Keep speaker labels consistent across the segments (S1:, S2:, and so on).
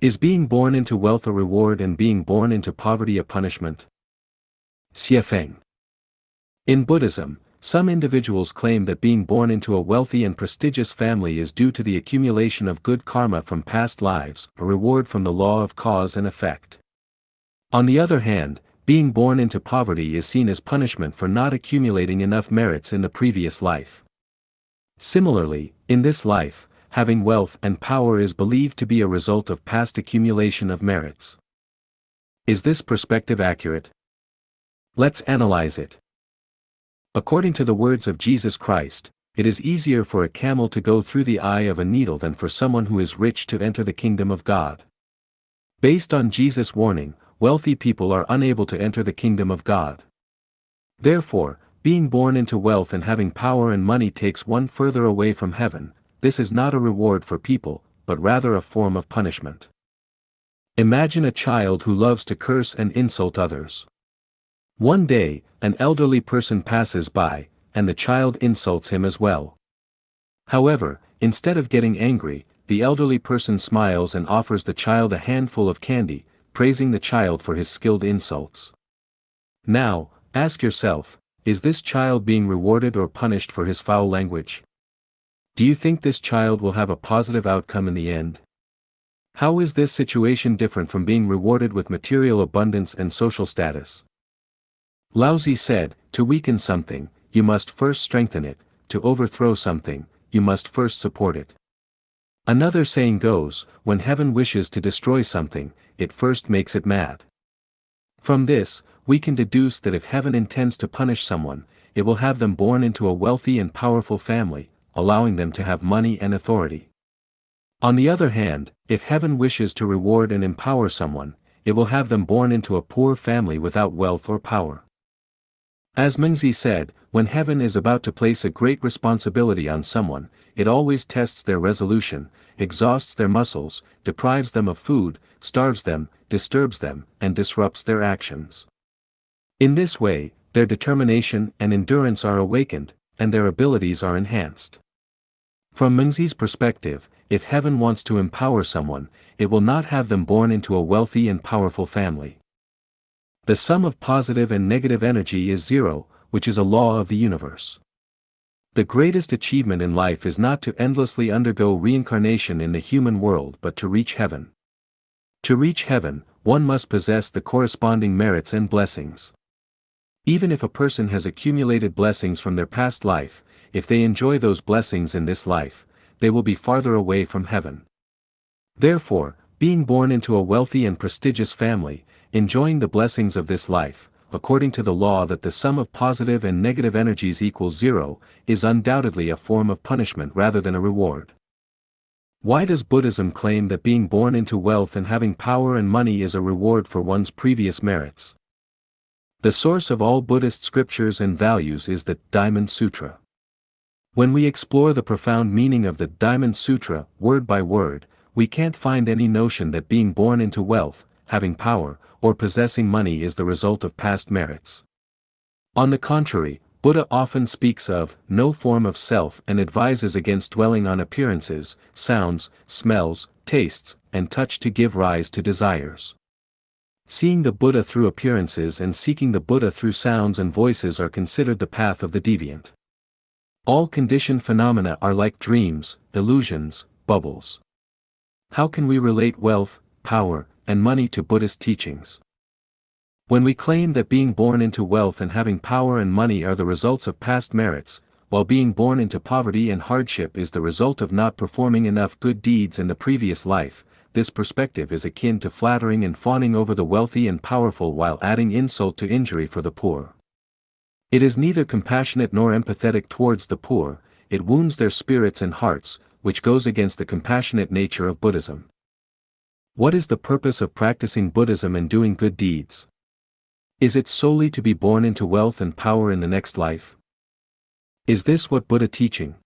S1: Is being born into wealth a reward and being born into poverty a punishment? Xiefeng. In Buddhism, some individuals claim that being born into a wealthy and prestigious family is due to the accumulation of good karma from past lives, a reward from the law of cause and effect. On the other hand, being born into poverty is seen as punishment for not accumulating enough merits in the previous life. Similarly, in this life, having wealth and power is believed to be a result of past accumulation of merits. Is this perspective accurate? Let's analyze it. According to the words of Jesus Christ, it is easier for a camel to go through the eye of a needle than for someone who is rich to enter the kingdom of God. Based on Jesus' warning, wealthy people are unable to enter the kingdom of God. Therefore, being born into wealth and having power and money takes one further away from heaven. This is not a reward for people, but rather a form of punishment. Imagine a child who loves to curse and insult others. One day, an elderly person passes by, and the child insults him as well. However, instead of getting angry, the elderly person smiles and offers the child a handful of candy, praising the child for his skilled insults. Now, ask yourself, is this child being rewarded or punished for his foul language? Do you think this child will have a positive outcome in the end? How is this situation different from being rewarded with material abundance and social status? Laozi said, to weaken something, you must first strengthen it, to overthrow something, you must first support it. Another saying goes, when heaven wishes to destroy something, it first makes it mad. From this, we can deduce that if heaven intends to punish someone, it will have them born into a wealthy and powerful family, allowing them to have money and authority. On the other hand, if heaven wishes to reward and empower someone, it will have them born into a poor family without wealth or power. As Mengzi said, when heaven is about to place a great responsibility on someone, it always tests their resolution, exhausts their muscles, deprives them of food, starves them, disturbs them, and disrupts their actions. In this way, their determination and endurance are awakened, and their abilities are enhanced. From Mengzi's perspective, if heaven wants to empower someone, it will not have them born into a wealthy and powerful family. The sum of positive and negative energy is zero, which is a law of the universe. The greatest achievement in life is not to endlessly undergo reincarnation in the human world but to reach heaven. To reach heaven, one must possess the corresponding merits and blessings. Even if a person has accumulated blessings from their past life, if they enjoy those blessings in this life, they will be farther away from heaven. Therefore, being born into a wealthy and prestigious family, enjoying the blessings of this life, according to the law that the sum of positive and negative energies equals zero, is undoubtedly a form of punishment rather than a reward. Why does Buddhism claim that being born into wealth and having power and money is a reward for one's previous merits? The source of all Buddhist scriptures and values is the Diamond Sutra. When we explore the profound meaning of the Diamond Sutra, word by word, we can't find any notion that being born into wealth, having power, or possessing money is the result of past merits. On the contrary, Buddha often speaks of no form of self and advises against dwelling on appearances, sounds, smells, tastes, and touch to give rise to desires. Seeing the Buddha through appearances and seeking the Buddha through sounds and voices are considered the path of the deviant. All conditioned phenomena are like dreams, illusions, bubbles. How can we relate wealth, power, and money to Buddhist teachings? When we claim that being born into wealth and having power and money are the results of past merits, while being born into poverty and hardship is the result of not performing enough good deeds in the previous life, this perspective is akin to flattering and fawning over the wealthy and powerful while adding insult to injury for the poor. It is neither compassionate nor empathetic towards the poor, it wounds their spirits and hearts, which goes against the compassionate nature of Buddhism. What is the purpose of practicing Buddhism and doing good deeds? Is it solely to be born into wealth and power in the next life? Is this what Buddha teaching?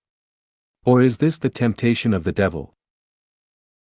S1: Or is this the temptation of the devil?